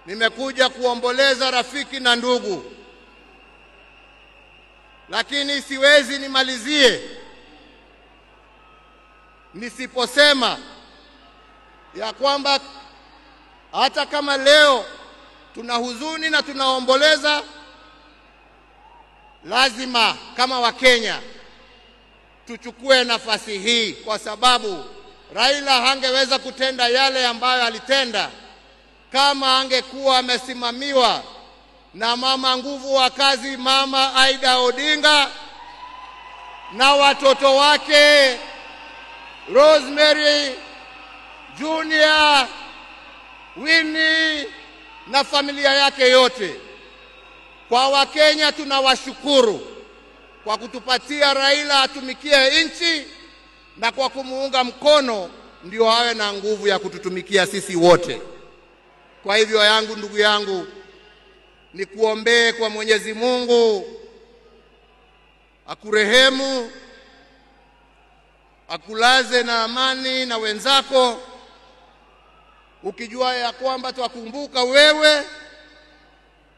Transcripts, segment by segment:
nimekuja kuomboleza rafiki na ndugu, lakini siwezi nimalizie nisiposema ya kwamba hata kama leo tuna huzuni na tunaomboleza, lazima kama Wakenya tuchukue nafasi hii, kwa sababu Raila hangeweza kutenda yale ambayo alitenda kama angekuwa amesimamiwa na mama nguvu wa kazi, Mama Aida Odinga, na watoto wake Rosemary, Junior, Winnie na familia yake yote. Kwa Wakenya tunawashukuru kwa kutupatia Raila atumikie nchi, na kwa kumuunga mkono ndio awe na nguvu ya kututumikia sisi wote. Kwa hivyo ndugu yangu, ni kuombee kwa Mwenyezi Mungu akurehemu, akulaze na amani na wenzako, ukijua ya kwamba twakumbuka wewe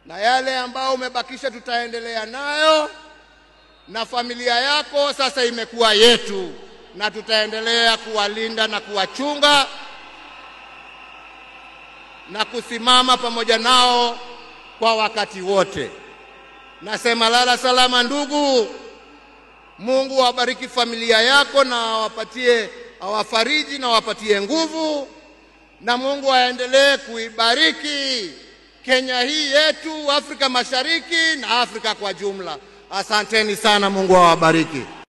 na yale ambao umebakisha tutaendelea nayo, na familia yako sasa imekuwa yetu, na tutaendelea kuwalinda na kuwachunga na kusimama pamoja nao kwa wakati wote. Nasema lala salama ndugu. Mungu awabariki familia yako na awafariji na awapatie nguvu, na Mungu aendelee kuibariki Kenya hii yetu, Afrika Mashariki na Afrika kwa jumla. Asanteni sana, Mungu awabariki.